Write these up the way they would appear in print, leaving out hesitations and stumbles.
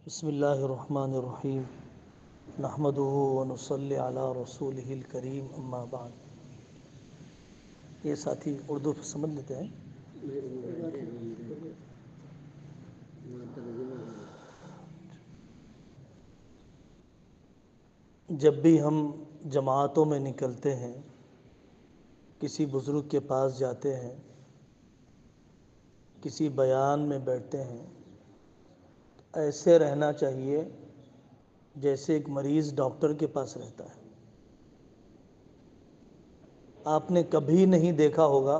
بسم اللہ الرحمن الرحیم نحمدہ ونصلی علی رسولہ الکریم اما بعد۔ یہ ساتھی اردو سمجھ لیتے ہیں۔ جب بھی ہم جماعتوں میں نکلتے ہیں، کسی بزرگ کے پاس جاتے ہیں، کسی بیان میں بیٹھتے ہیں، ایسے رہنا چاہیے جیسے ایک مریض ڈاکٹر کے پاس رہتا ہے۔ آپ نے کبھی نہیں دیکھا ہوگا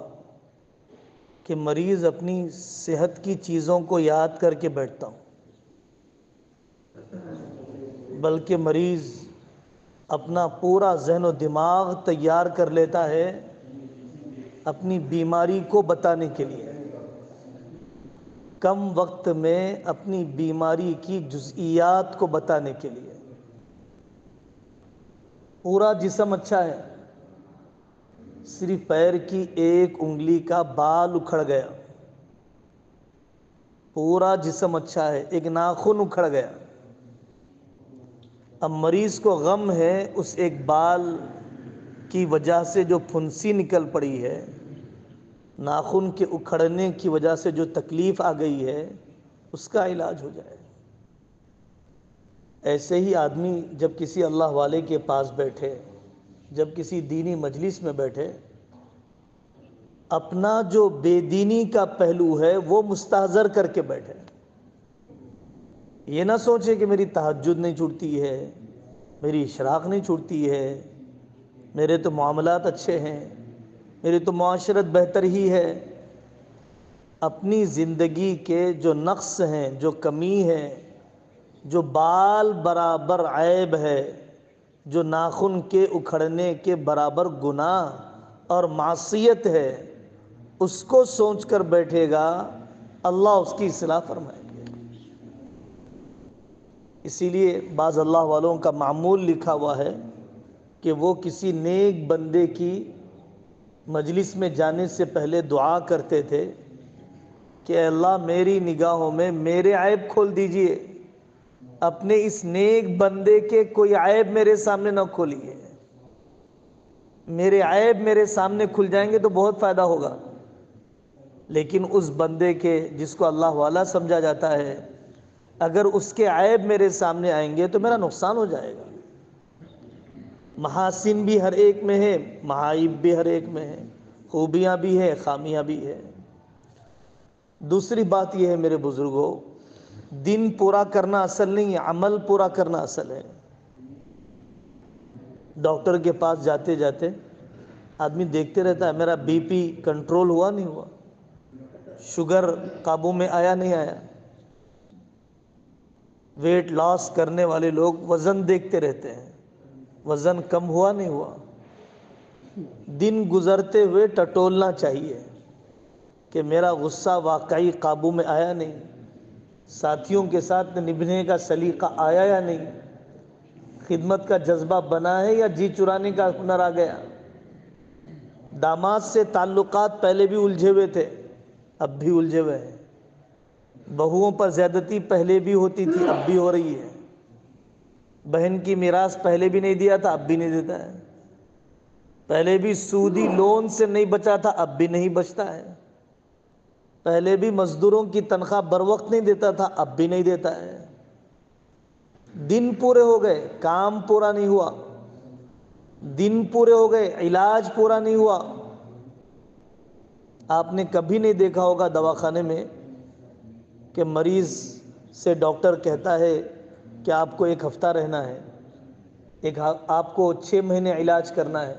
کہ مریض اپنی صحت کی چیزوں کو یاد کر کے بیٹھتا ہوں، بلکہ مریض اپنا پورا ذہن و دماغ تیار کر لیتا ہے اپنی بیماری کو بتانے کے لیے، کم وقت میں اپنی بیماری کی جزئیات کو بتانے کے لیے۔ پورا جسم اچھا ہے، صرف پیر کی ایک انگلی کا بال اکھڑ گیا، پورا جسم اچھا ہے، ایک ناخن اکھڑ گیا، اب مریض کو غم ہے اس ایک بال کی وجہ سے جو پھنسی نکل پڑی ہے، ناخن کے اکھڑنے کی وجہ سے جو تکلیف آ گئی ہے، اس کا علاج ہو جائے۔ ایسے ہی آدمی جب کسی اللہ والے کے پاس بیٹھے، جب کسی دینی مجلس میں بیٹھے، اپنا جو بے دینی کا پہلو ہے وہ مستحضر کر کے بیٹھے۔ یہ نہ سوچے کہ میری تہجد نہیں چھوٹتی ہے، میری اشراق نہیں چھوٹتی ہے، میرے تو معاملات اچھے ہیں، میری تو معاشرت بہتر ہی ہے۔ اپنی زندگی کے جو نقص ہیں، جو کمی ہے، جو بال برابر عیب ہے، جو ناخن کے اکھڑنے کے برابر گناہ اور معصیت ہے، اس کو سوچ کر بیٹھے گا، اللہ اس کی اصلاح فرمائے گا۔ اسی لیے بعض اللہ والوں کا معمول لکھا ہوا ہے کہ وہ کسی نیک بندے کی مجلس میں جانے سے پہلے دعا کرتے تھے کہ اے اللہ میری نگاہوں میں میرے عیب کھول دیجئے، اپنے اس نیک بندے کے کوئی عیب میرے سامنے نہ کھولیے۔ میرے عیب میرے سامنے کھل جائیں گے تو بہت فائدہ ہوگا، لیکن اس بندے کے جس کو اللہ والا سمجھا جاتا ہے، اگر اس کے عیب میرے سامنے آئیں گے تو میرا نقصان ہو جائے گا۔ محاسن بھی ہر ایک میں ہے، معائب بھی ہر ایک میں ہے، خوبیاں بھی ہے، خامیاں بھی ہے۔ دوسری بات یہ ہے میرے بزرگوں، دن پورا کرنا اصل نہیں ہے، عمل پورا کرنا اصل ہے۔ ڈاکٹر کے پاس جاتے جاتے آدمی دیکھتے رہتا ہے میرا بی پی کنٹرول ہوا نہیں ہوا، شوگر قابو میں آیا نہیں آیا۔ ویٹ لاس کرنے والے لوگ وزن دیکھتے رہتے ہیں، وزن کم ہوا نہیں ہوا۔ دن گزرتے ہوئے ٹٹولنا چاہیے کہ میرا غصہ واقعی قابو میں آیا نہیں، ساتھیوں کے ساتھ نبھنے کا سلیقہ آیا یا نہیں، خدمت کا جذبہ بنا ہے یا جی چرانے کا ہنر آ گیا۔ داماد سے تعلقات پہلے بھی الجھے ہوئے تھے، اب بھی الجھے ہوئے ہیں۔ بہوؤں پر زیادتی پہلے بھی ہوتی تھی، اب بھی ہو رہی ہے۔ بہن کی میراث پہلے بھی نہیں دیا تھا، اب بھی نہیں دیتا ہے۔ پہلے بھی سودی لون سے نہیں بچا تھا، اب بھی نہیں بچتا ہے۔ پہلے بھی مزدوروں کی تنخواہ بر وقت نہیں دیتا تھا، اب بھی نہیں دیتا ہے۔ دن پورے ہو گئے، کام پورا نہیں ہوا، دن پورے ہو گئے، علاج پورا نہیں ہوا۔ آپ نے کبھی نہیں دیکھا ہوگا دواخانے میں کہ مریض سے ڈاکٹر کہتا ہے کہ آپ کو 1 ہفتہ رہنا ہے، آپ کو 6 مہینے علاج کرنا ہے،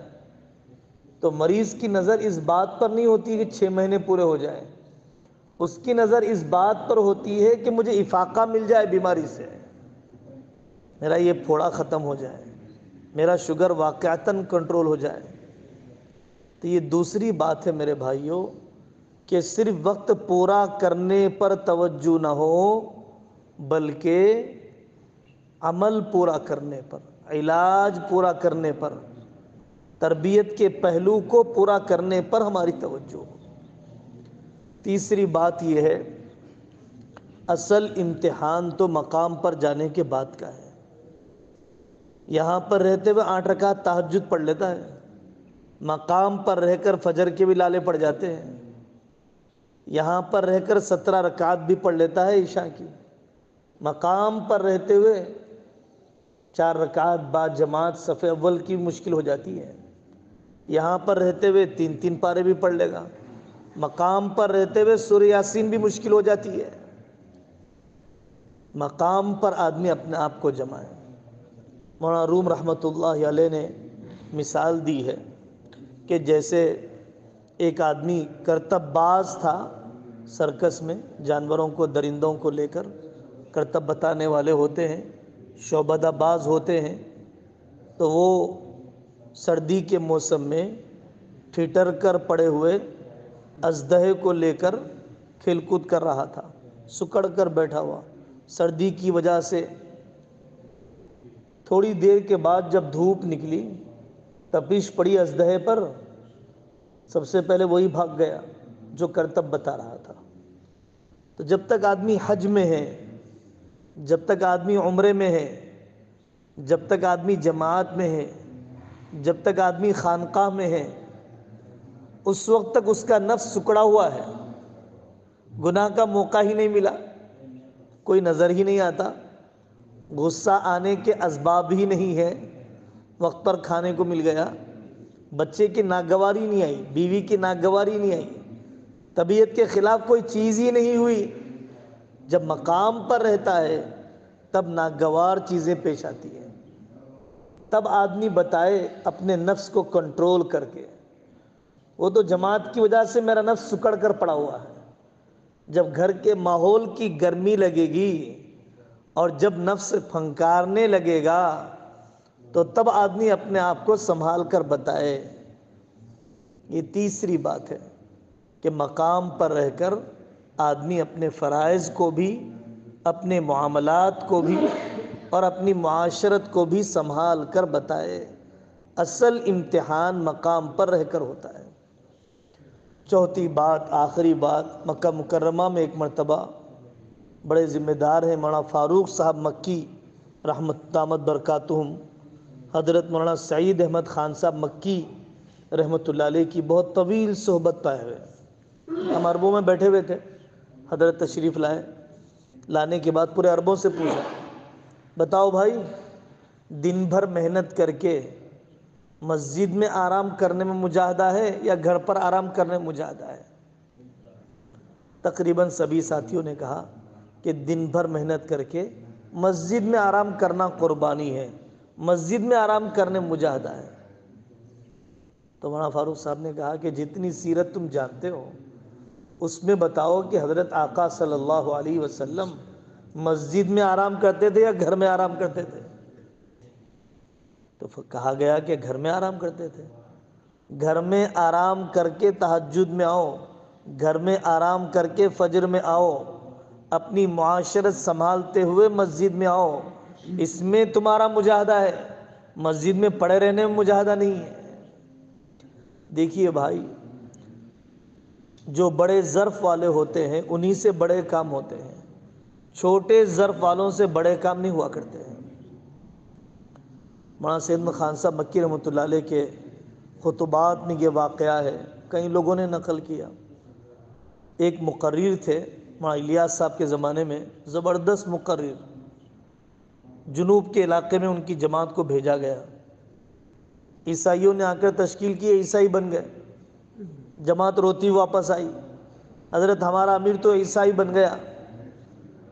تو مریض کی نظر اس بات پر نہیں ہوتی کہ 6 مہینے پورے ہو جائیں، اس کی نظر اس بات پر ہوتی ہے کہ مجھے افاقہ مل جائے بیماری سے، میرا یہ پھوڑا ختم ہو جائے، میرا شوگر واقعتاً کنٹرول ہو جائے۔ تو یہ دوسری بات ہے میرے بھائیوں کہ صرف وقت پورا کرنے پر توجہ نہ ہو، بلکہ عمل پورا کرنے پر، علاج پورا کرنے پر، تربیت کے پہلو کو پورا کرنے پر ہماری توجہ ہو۔ تیسری بات یہ ہے اصل امتحان تو مقام پر جانے کے بعد کا ہے. یہاں پر رہتے ہوئے 8 رکعت تہجد پڑھ لیتا ہے، مقام پر رہ کر فجر کے بھی لالے پڑ جاتے ہیں. یہاں پر رہ کر 17 رکعت بھی پڑھ لیتا ہے عشاء کی. مقام پر رہتے ہوئے 4 رکعت بعد جماعت صف اول کی مشکل ہو جاتی ہے. یہاں پر رہتے ہوئے 3 پارے بھی پڑھ لے گا. مقام پر رہتے ہوئے سورہ یاسین بھی مشکل ہو جاتی ہے. مقام پر آدمی اپنے آپ کو جمائے. مولانا روم رحمۃ اللہ علیہ نے مثال دی ہے کہ جیسے ایک آدمی کرتب باز تھا، سرکس میں جانوروں کو، درندوں کو لے کر کرتب بتانے والے ہوتے ہیں، شعبدہ باز ہوتے ہیں. تو وہ سردی کے موسم میں ٹھٹر کر پڑے ہوئے اژدہے کو لے کر کھیل کود کر رہا تھا، سکڑ کر بیٹھا ہوا سردی کی وجہ سے. تھوڑی دیر کے بعد جب دھوپ نکلی، تپش پڑی اژدہے پر، سب سے پہلے وہی بھاگ گیا جو کرتب بتا رہا تھا. تو جب تک آدمی حج میں ہے، جب تک آدمی عمرے میں ہے، جب تک آدمی جماعت میں ہے، جب تک آدمی خانقاہ میں ہے، اس وقت تک اس کا نفس سکڑا ہوا ہے. گناہ کا موقع ہی نہیں ملا، کوئی نظر ہی نہیں آتا، غصہ آنے کے اسباب ہی نہیں ہے. وقت پر کھانے کو مل گیا، بچے کی ناگواری نہیں آئی، بیوی کی ناگواری نہیں آئی، طبیعت کے خلاف کوئی چیز ہی نہیں ہوئی. جب مقام پر رہتا ہے تب ناگوار چیزیں پیش آتی ہیں. تب آدمی بتائے اپنے نفس کو کنٹرول کر کے. وہ تو جماعت کی وجہ سے میرا نفس سکڑ کر پڑا ہوا ہے. جب گھر کے ماحول کی گرمی لگے گی اور جب نفس پھنکارنے لگے گا تو تب آدمی اپنے آپ کو سنبھال کر بتائے. یہ تیسری بات ہے کہ مقام پر رہ کر آدمی اپنے فرائض کو بھی، اپنے معاملات کو بھی اور اپنی معاشرت کو بھی سنبھال کر بتائے. اصل امتحان مقام پر رہ کر ہوتا ہے. چوتھی بات، آخری بات، مکہ مکرمہ میں ایک مرتبہ بڑے ذمہ دار ہیں مولانا فاروق صاحب مکی رحمت دامت برکاتہم، حضرت مولانا سعید احمد خان صاحب مکی رحمۃ اللہ علیہ کی بہت طویل صحبت پائے ہوئے. ہم عربوں میں بیٹھے ہوئے تھے، حضرت تشریف لائے. لانے کے بعد پورے عربوں سے پوچھا، بتاؤ بھائی، دن بھر محنت کر کے مسجد میں آرام کرنے میں مجاہدہ ہے یا گھر پر آرام کرنے میں مجاہدہ ہے؟ تقریباً سبھی ساتھیوں نے کہا کہ دن بھر محنت کر کے مسجد میں آرام کرنا قربانی ہے، مسجد میں آرام کرنے میں مجاہدہ ہے. تو مولانا فاروق صاحب نے کہا کہ جتنی سیرت تم جانتے ہو اس میں بتاؤ کہ حضرت آقا صلی اللہ علیہ وسلم مسجد میں آرام کرتے تھے یا گھر میں آرام کرتے تھے؟ تو کہا گیا کہ گھر میں آرام کرتے تھے. گھر میں آرام کر کے تہجد میں آؤ، گھر میں آرام کر کے فجر میں آؤ، اپنی معاشرت سنبھالتے ہوئے مسجد میں آؤ، اس میں تمہارا مجاہدہ ہے، مسجد میں پڑے رہنے میں مجاہدہ نہیں ہے. دیکھیے بھائی، جو بڑے ظرف والے ہوتے ہیں انہی سے بڑے کام ہوتے ہیں، چھوٹے ظرف والوں سے بڑے کام نہیں ہوا کرتے ہیں. مولانا سید احمد خان صاحب مکی رحمۃ اللہ علیہ کے خطبات میں یہ واقعہ ہے، کئی لوگوں نے نقل کیا. ایک مقرر تھے مولانا الیاس صاحب کے زمانے میں، زبردست مقرر، جنوب کے علاقے میں ان کی جماعت کو بھیجا گیا. عیسائیوں نے آ کر تشکیل کی، عیسائی بن گئے. جماعت روتی واپس آئی، حضرت ہمارا امیر تو عیسائی بن گیا.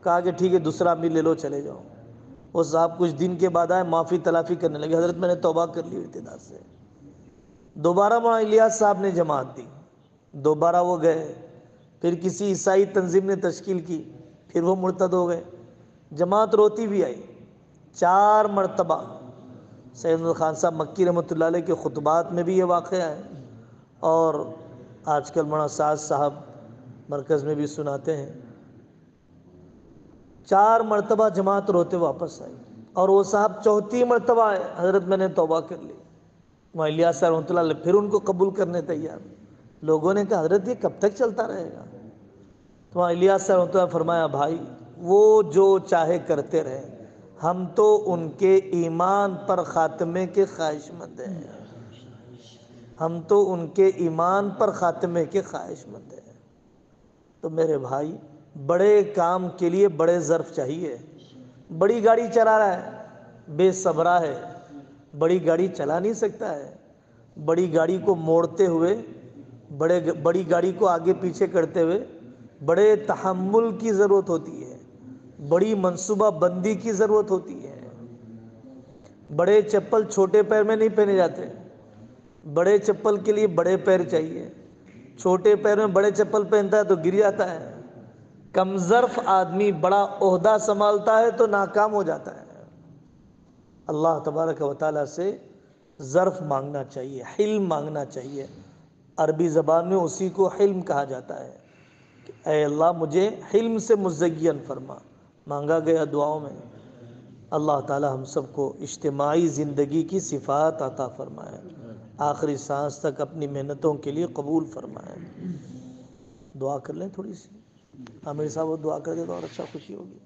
کہا کہ ٹھیک ہے دوسرا امیر لے لو، چلے جاؤ. وہ صاحب کچھ دن کے بعد آئے، معافی تلافی کرنے لگے، حضرت میں نے توبہ کر لی ارتداد سے. دوبارہ مولانا الیاس صاحب نے جماعت دی، دوبارہ وہ گئے، پھر کسی عیسائی تنظیم نے تشکیل کی، پھر وہ مرتد ہو گئے. جماعت روتی بھی آئی. 4 مرتبہ سید احمد خان صاحب مکی رحمۃ اللہ علیہ کے خطبات میں بھی یہ واقعہ ہے، اور آج کل مولانا سعد صاحب مرکز میں بھی سناتے ہیں. 4 مرتبہ جماعت روتے واپس آئی، اور وہ صاحب چوتھی مرتبہ آئے، حضرت میں نے توبہ کر لی. مولانا الیاس صاحب رحمۃ اللہ علیہ پھر ان کو قبول کرنے تیار. لوگوں نے کہا حضرت یہ کب تک چلتا رہے گا؟ تو مولانا الیاس صاحب رحمۃ اللہ فرمایا، بھائی وہ جو چاہے کرتے رہیں، ہم تو ان کے ایمان پر خاتمے کے خواہش مند ہیں، ہم تو ان کے ایمان پر خاتمے کے خواہش مند ہیں۔ تو میرے بھائی، بڑے کام کے لیے بڑے ظرف چاہیے۔ بڑی گاڑی چلا رہا ہے، بے صبرا ہے، بڑی گاڑی چلا نہیں سکتا ہے، بڑی گاڑی کو موڑتے ہوئے، بڑی گاڑی کو آگے پیچھے کرتے ہوئے بڑے تحمل کی ضرورت ہوتی ہے، بڑی منصوبہ بندی کی ضرورت ہوتی ہے۔ بڑے چپل چھوٹے پیر میں نہیں پہنے جاتے، بڑے چپل کے لیے بڑے پیر چاہیے، چھوٹے پیر میں بڑے چپل پہنتا ہے تو گر جاتا ہے۔ کم ظرف آدمی بڑا عہدہ سنبھالتا ہے تو ناکام ہو جاتا ہے۔ اللہ تبارک و تعالیٰ سے ظرف مانگنا چاہیے، حلم مانگنا چاہیے۔ عربی زبان میں اسی کو حلم کہا جاتا ہے کہ اے اللہ مجھے حلم سے مزین فرما، مانگا گیا دعاؤں میں۔ اللہ تعالی ہم سب کو اجتماعی زندگی کی صفات عطا فرمائے، آخری سانس تک اپنی محنتوں کے لیے قبول فرمائے۔ دعا کر لیں تھوڑی سی، عامر صاحب وہ دعا کر دے تو اور اچھا خوشی ہوگی۔